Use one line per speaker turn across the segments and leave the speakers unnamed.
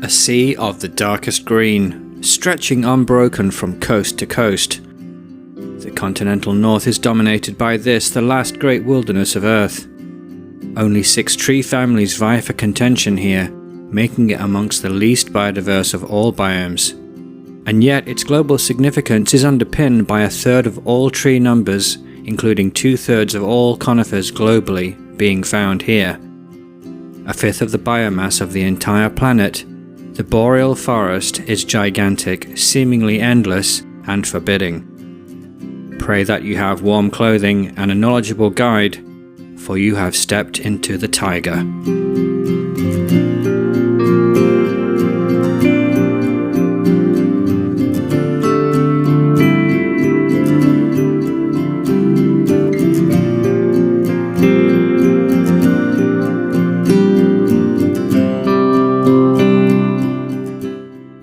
A sea of the darkest green, stretching unbroken from coast to coast. The continental north is dominated by this, the last great wilderness of Earth. Only 6 tree families vie for contention here, making it amongst the least biodiverse of all biomes. And yet its global significance is underpinned by 1/3 of all tree numbers, including 2/3 of all conifers globally being found here. 1/5 of the biomass of the entire planet, the boreal forest is gigantic, seemingly endless, and forbidding. Pray that you have warm clothing and a knowledgeable guide, for you have stepped into the taiga.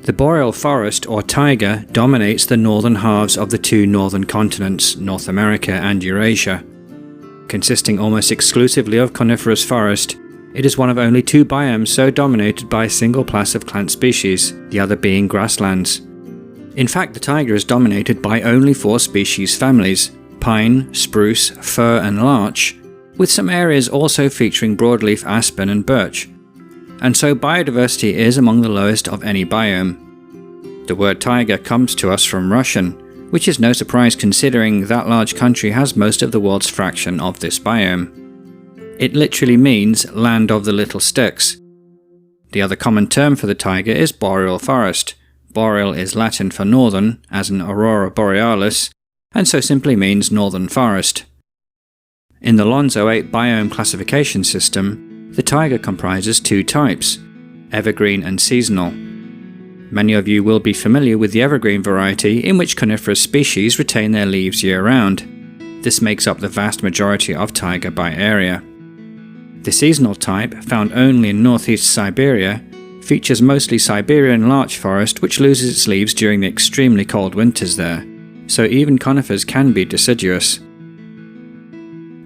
The boreal forest, or taiga, dominates the northern halves of the 2 northern continents, North America and Eurasia. Consisting almost exclusively of coniferous forest, it is one of only 2 biomes so dominated by a single class of plant species, the other being grasslands. In fact, the taiga is dominated by only 4 species families: pine, spruce, fir and larch, with some areas also featuring broadleaf aspen and birch. And so biodiversity is among the lowest of any biome. The word taiga comes to us from Russian, which is no surprise considering that large country has most of the world's fraction of this biome. It literally means land of the little sticks. The other common term for the taiga is boreal forest. Boreal is Latin for northern, as in aurora borealis, and so simply means northern forest. In the Lonzo 8 biome classification system, the taiga comprises 2 types, evergreen and seasonal. Many of you will be familiar with the evergreen variety, in which coniferous species retain their leaves year-round. This makes up the vast majority of taiga by area. The seasonal type, found only in northeast Siberia, features mostly Siberian larch forest which loses its leaves during the extremely cold winters there, so even conifers can be deciduous.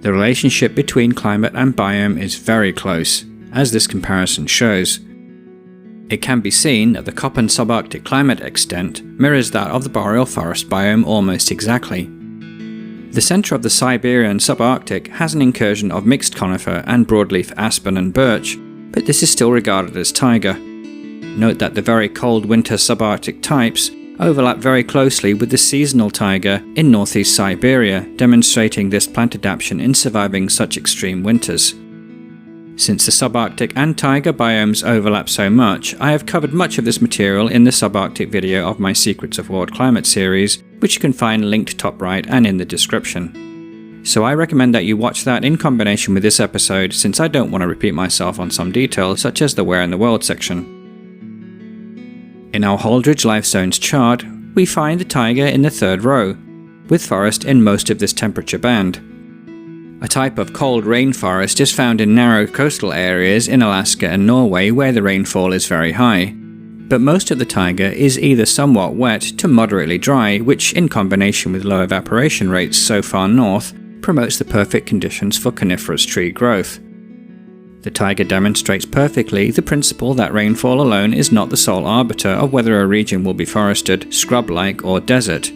The relationship between climate and biome is very close, as this comparison shows. It can be seen that the Köppen subarctic climate extent mirrors that of the boreal forest biome almost exactly. The centre of the Siberian subarctic has an incursion of mixed conifer and broadleaf aspen and birch, but this is still regarded as taiga. Note that the very cold winter subarctic types overlap very closely with the seasonal taiga in northeast Siberia, demonstrating this plant adaptation in surviving such extreme winters. Since the subarctic and taiga biomes overlap so much, I have covered much of this material in the subarctic video of my Secrets of World Climate series, which you can find linked top right and in the description. So I recommend that you watch that in combination with this episode, since I don't want to repeat myself on some details such as the Where in the World section. In our Holdridge Life Zones chart, we find the taiga in the 3rd row, with forest in most of this temperature band. A type of cold rainforest is found in narrow coastal areas in Alaska and Norway where the rainfall is very high. But most of the taiga is either somewhat wet to moderately dry, which in combination with low evaporation rates so far north, promotes the perfect conditions for coniferous tree growth. The taiga demonstrates perfectly the principle that rainfall alone is not the sole arbiter of whether a region will be forested, scrub-like, or desert.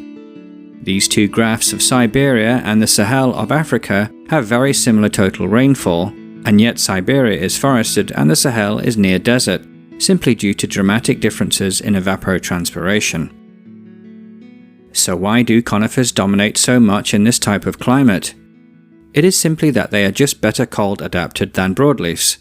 These 2 graphs of Siberia and the Sahel of Africa have very similar total rainfall, and yet Siberia is forested and the Sahel is near desert, simply due to dramatic differences in evapotranspiration. So why do conifers dominate so much in this type of climate? It is simply that they are just better cold adapted than broadleafs,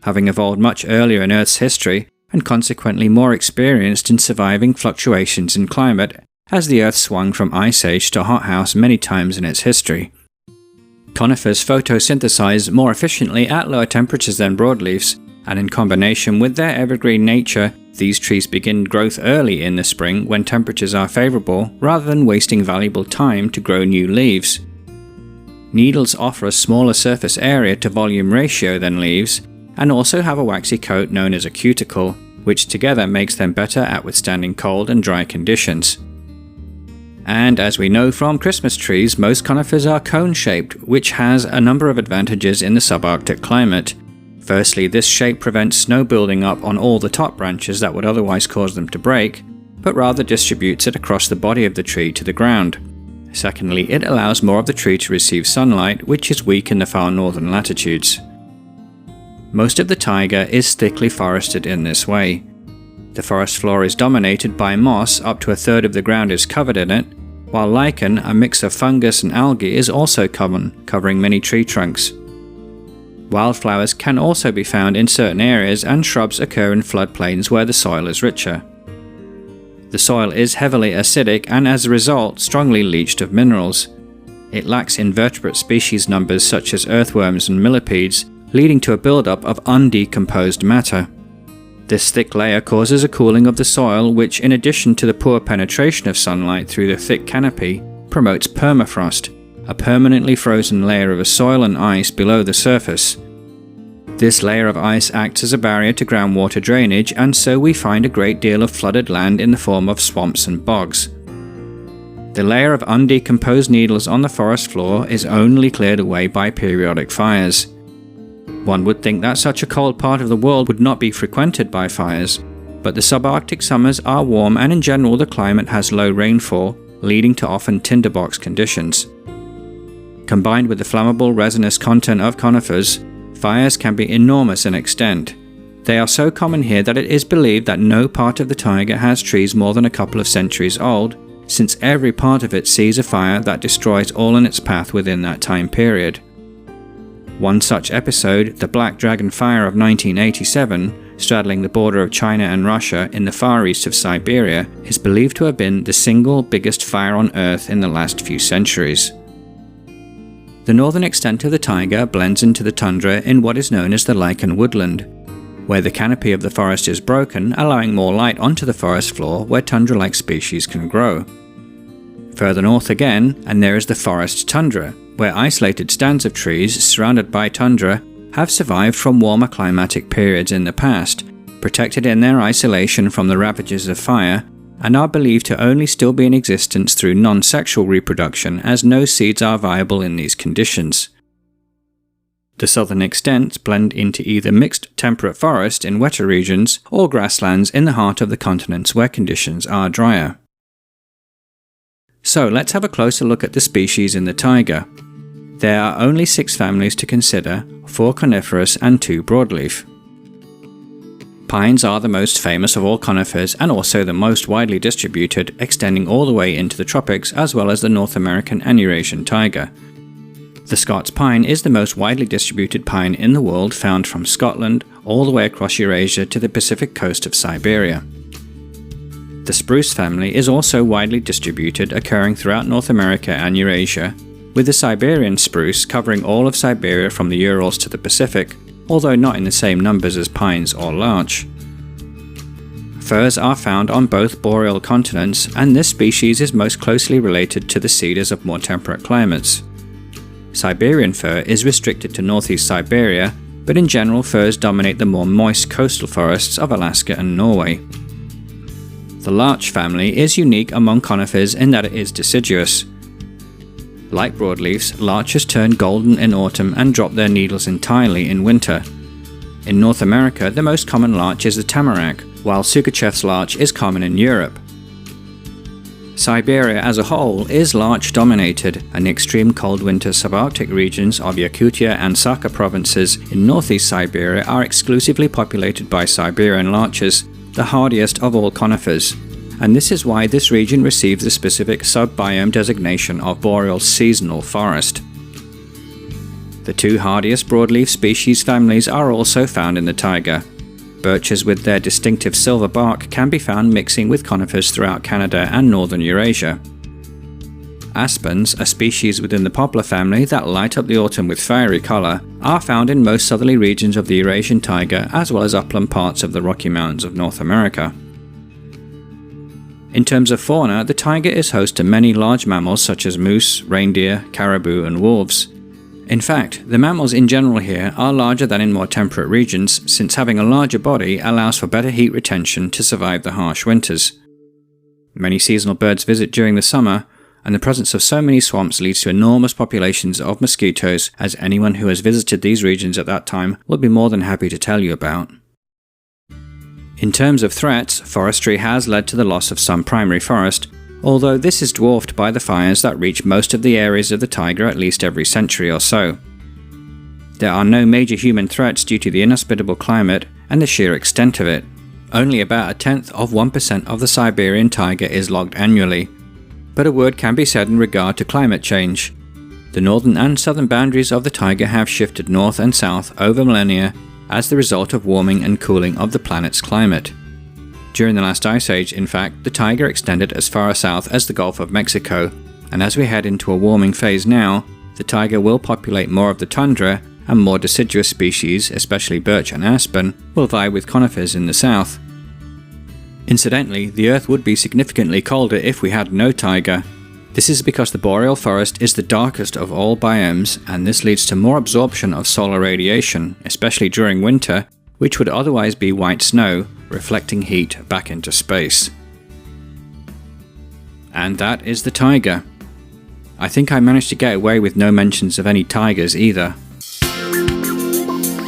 having evolved much earlier in Earth's history and consequently more experienced in surviving fluctuations in climate as the Earth swung from ice age to hothouse many times in its history. Conifers photosynthesize more efficiently at lower temperatures than broadleafs, and in combination with their evergreen nature, these trees begin growth early in the spring when temperatures are favourable, rather than wasting valuable time to grow new leaves. Needles offer a smaller surface area to volume ratio than leaves, and also have a waxy coat known as a cuticle, which together makes them better at withstanding cold and dry conditions. And as we know from Christmas trees, most conifers are cone-shaped, which has a number of advantages in the subarctic climate. Firstly, this shape prevents snow building up on all the top branches that would otherwise cause them to break, but rather distributes it across the body of the tree to the ground. Secondly, it allows more of the tree to receive sunlight, which is weak in the far northern latitudes. Most of the taiga is thickly forested in this way. The forest floor is dominated by moss, up to a third of the ground is covered in it, while lichen, a mix of fungus and algae, is also common, covering many tree trunks. Wildflowers can also be found in certain areas, and shrubs occur in floodplains where the soil is richer. The soil is heavily acidic and as a result strongly leached of minerals. It lacks invertebrate species numbers such as earthworms and millipedes, leading to a buildup of undecomposed matter. This thick layer causes a cooling of the soil, which, in addition to the poor penetration of sunlight through the thick canopy, promotes permafrost, a permanently frozen layer of soil and ice below the surface. This layer of ice acts as a barrier to groundwater drainage, and so we find a great deal of flooded land in the form of swamps and bogs. The layer of undecomposed needles on the forest floor is only cleared away by periodic fires. One would think that such a cold part of the world would not be frequented by fires, but the subarctic summers are warm and in general the climate has low rainfall, leading to often tinderbox conditions. Combined with the flammable resinous content of conifers, fires can be enormous in extent. They are so common here that it is believed that no part of the taiga has trees more than a couple of centuries old, since every part of it sees a fire that destroys all in its path within that time period. One such episode, the Black Dragon Fire of 1987, straddling the border of China and Russia in the far east of Siberia, is believed to have been the single biggest fire on Earth in the last few centuries. The northern extent of the taiga blends into the tundra in what is known as the lichen woodland, where the canopy of the forest is broken, allowing more light onto the forest floor where tundra-like species can grow. Further north again, and there is the forest tundra, where isolated stands of trees surrounded by tundra have survived from warmer climatic periods in the past, protected in their isolation from the ravages of fire, and are believed to only still be in existence through non-sexual reproduction, as no seeds are viable in these conditions. The southern extents blend into either mixed temperate forest in wetter regions or grasslands in the heart of the continents where conditions are drier. So let's have a closer look at the species in the taiga. There are only 6 families to consider, 4 coniferous and 2 broadleaf. Pines are the most famous of all conifers and also the most widely distributed, extending all the way into the tropics as well as the North American and Eurasian taiga. The Scots pine is the most widely distributed pine in the world, found from Scotland all the way across Eurasia to the Pacific coast of Siberia. The spruce family is also widely distributed, occurring throughout North America and Eurasia, with the Siberian spruce covering all of Siberia from the Urals to the Pacific, although not in the same numbers as pines or larch. Firs are found on both boreal continents, and this species is most closely related to the cedars of more temperate climates. Siberian fir is restricted to northeast Siberia, but in general firs dominate the more moist coastal forests of Alaska and Norway. The larch family is unique among conifers in that it is deciduous. Like broadleafs, larches turn golden in autumn and drop their needles entirely in winter. In North America, the most common larch is the tamarack, while Sukachev's larch is common in Europe. Siberia as a whole is larch-dominated, and the extreme cold winter subarctic regions of Yakutia and Sakha provinces in northeast Siberia are exclusively populated by Siberian larches, the hardiest of all conifers, and this is why this region receives the specific sub-biome designation of boreal seasonal forest. The 2 hardiest broadleaf species families are also found in the taiga. Birches with their distinctive silver bark can be found mixing with conifers throughout Canada and northern Eurasia. Aspens, a species within the poplar family that light up the autumn with fiery colour, are found in most southerly regions of the Eurasian taiga as well as upland parts of the Rocky Mountains of North America. In terms of fauna, the taiga is host to many large mammals such as moose, reindeer, caribou and wolves. In fact, the mammals in general here are larger than in more temperate regions, since having a larger body allows for better heat retention to survive the harsh winters. Many seasonal birds visit during the summer, and the presence of so many swamps leads to enormous populations of mosquitoes, as anyone who has visited these regions at that time will be more than happy to tell you about. In terms of threats, forestry has led to the loss of some primary forest, although this is dwarfed by the fires that reach most of the areas of the taiga at least every century or so. There are no major human threats due to the inhospitable climate and the sheer extent of it. Only about 0.1% of the Siberian taiga is logged annually. But a word can be said in regard to climate change. The northern and southern boundaries of the taiga have shifted north and south over millennia as the result of warming and cooling of the planet's climate. During the last ice age, in fact, the taiga extended as far south as the Gulf of Mexico, and as we head into a warming phase now, the taiga will populate more of the tundra, and more deciduous species, especially birch and aspen, will vie with conifers in the south. Incidentally, the Earth would be significantly colder if we had no taiga. This is because the boreal forest is the darkest of all biomes, and this leads to more absorption of solar radiation, especially during winter, which would otherwise be white snow, reflecting heat back into space. And that is the taiga. I think I managed to get away with no mentions of any tigers either.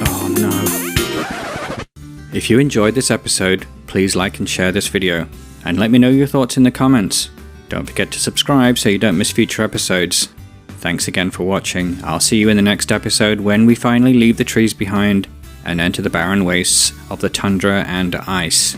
Oh no. If you enjoyed this episode, please like and share this video, and let me know your thoughts in the comments. Don't forget to subscribe so you don't miss future episodes. Thanks again for watching. I'll see you in the next episode when we finally leave the trees behind and enter the barren wastes of the tundra and ice.